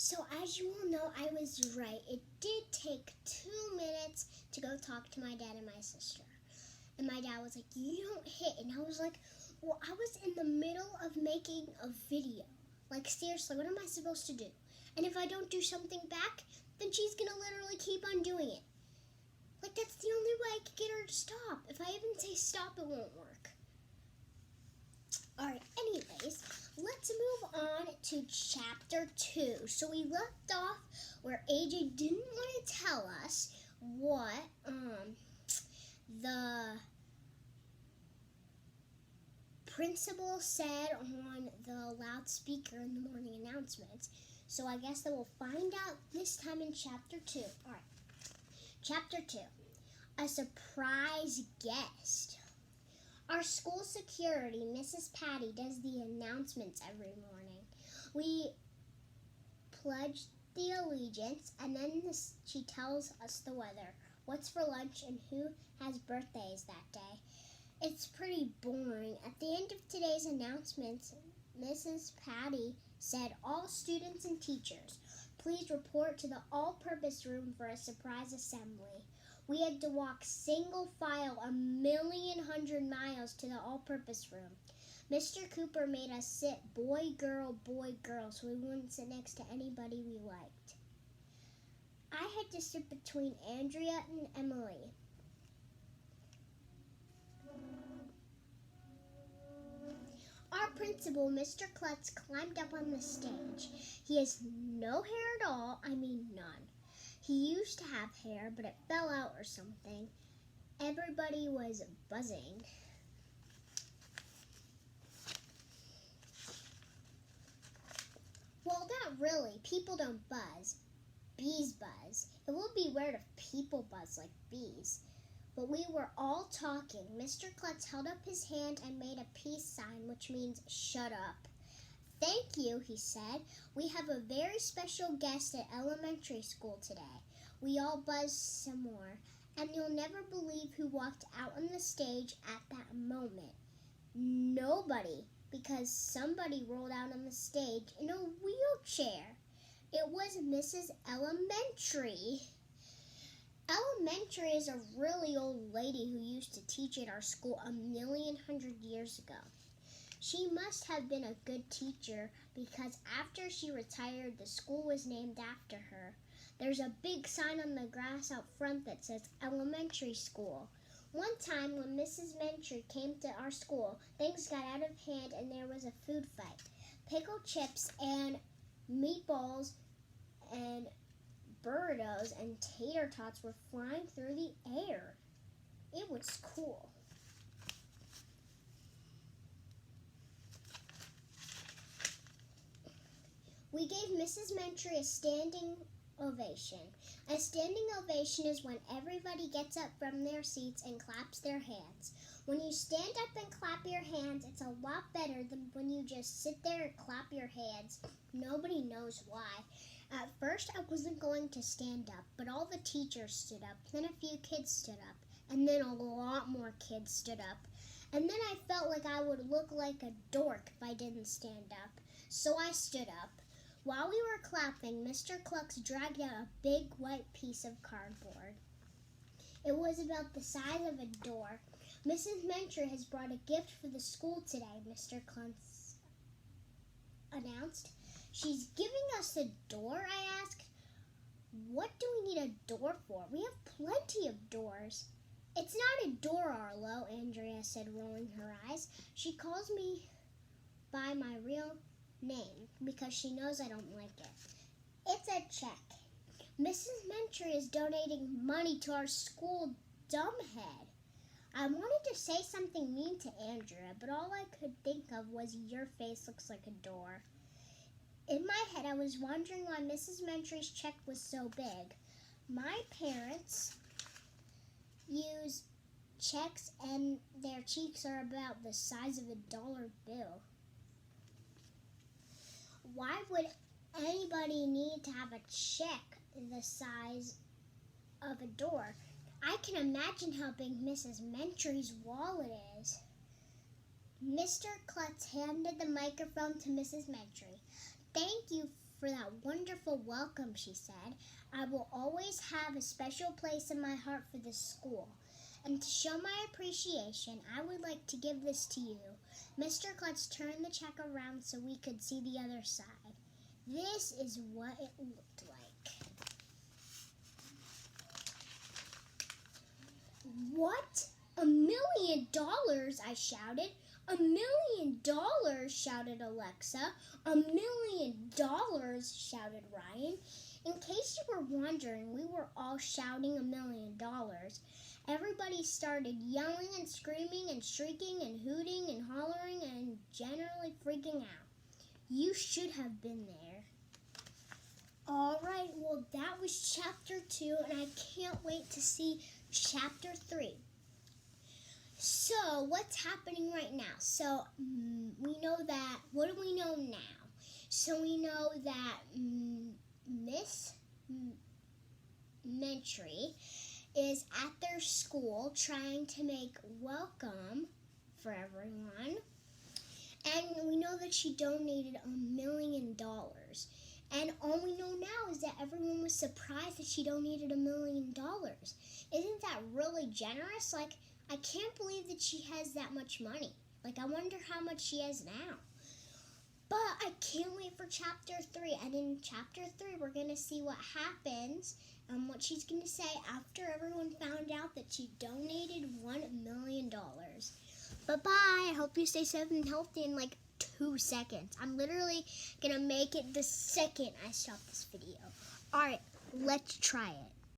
So as you all know, I was right. It did take 2 minutes to go talk to my dad and my sister. And my dad was like, "You don't hit." And I was like, "Well, I was in the middle of making a video. Like, seriously, what am I supposed to do? And if I don't do something back, then she's going to literally keep on doing it. Like, that's the only way I could get her to stop. If I even say stop, it won't work." Alright, anyways, let's move on to chapter 2. So we left off where AJ didn't want to tell us what the principal said on the loudspeaker in the morning announcements. So I guess that we'll find out this time in chapter 2. Alright, chapter 2. A surprise guest. Our school security, Mrs. Patty, does the announcements every morning. We pledge the allegiance, and then she tells us the weather, what's for lunch, and who has birthdays that day. It's pretty boring. At the end of today's announcements, Mrs. Patty said, "All students and teachers, please report to the all-purpose room for a surprise assembly." We had to walk single file 1,100,000 miles to the all-purpose room. Mr. Cooper made us sit boy, girl, so we wouldn't sit next to anybody we liked. I had to sit between Andrea and Emily. Our principal, Mr. Klutz, climbed up on the stage. He has no hair at all, I mean none. He used to have hair, but it fell out or something. Everybody was buzzing. Well, not really. People don't buzz. Bees buzz. It would be weird if people buzz like bees. But we were all talking. Mr. Klutz held up his hand and made a peace sign, which means shut up. "Thank you," he said. "We have a very special guest at elementary school today." We all buzzed some more, and you'll never believe who walked out on the stage at that moment. Nobody, because somebody rolled out on the stage in a wheelchair. It was Mrs. Elementary. Elementary is a really old lady who used to teach at our school 1,100,000 years ago. She must have been a good teacher because after she retired, the school was named after her. There's a big sign on the grass out front that says elementary school. One time when Mrs. Mentry came to our school, things got out of hand and there was a food fight. Pickled chips and meatballs and burritos and tater tots were flying through the air. It was cool. We gave Mrs. Mentry a standing ovation. A standing ovation is when everybody gets up from their seats and claps their hands. When you stand up and clap your hands, it's a lot better than when you just sit there and clap your hands. Nobody knows why. At first, I wasn't going to stand up, but all the teachers stood up, then a few kids stood up, and then a lot more kids stood up. And then I felt like I would look like a dork if I didn't stand up, so I stood up. While we were clapping, Mr. Klutz dragged out a big white piece of cardboard. It was about the size of a door. "Mrs. Mentry has brought a gift for the school today," Mr. Klutz announced. "She's giving us a door?" I asked. "What do we need a door for? We have plenty of doors." "It's not a door, Arlo," Andrea said, rolling her eyes. "She calls me by my real name because she knows I don't like it. It's a check. Mrs. Mentry is donating money to our school dumbhead." I wanted to say something mean to Andrea, but all I could think of was, "Your face looks like a door." In my head, I was wondering why Mrs. Mentry's check was so big. My parents use checks and their cheeks are about the size of a dollar bill. Why would anybody need to have a check the size of a door? I can imagine how big Mrs. Mentry's wallet is. Mr. Klutz handed the microphone to Mrs. Mentry. "Thank you for that wonderful welcome," she said. "I will always have a special place in my heart for this school. And to show my appreciation, I would like to give this to you." Mr. Klutz turned the check around so we could see the other side. This is what it looked like. "What? $1 million?" I shouted. "$1 million?" shouted Alexa. $1 million?" shouted Ryan. In case you were wondering, we were all shouting $1 million. Everybody started yelling and screaming and shrieking and hooting and hollering and generally freaking out. You should have been there. All right, well, that was chapter 2, and I can't wait to see chapter 3. So, what's happening right now? So, we know that, what do we know now? So, we know that Miss Mentry is at their school trying to make welcome for everyone. And we know that she donated $1 million. And all we know now is that everyone was surprised that she donated $1 million. Isn't that really generous? Like, I can't believe that she has that much money. Like, I wonder how much she has now. But I can't wait for chapter 3. And in chapter 3, we're going to see what happens and what she's going to say after everyone found out that she donated $1 million. Bye-bye. I hope you stay safe and healthy in like 2 seconds. I'm literally going to make it the second I stop this video. All right, let's try it.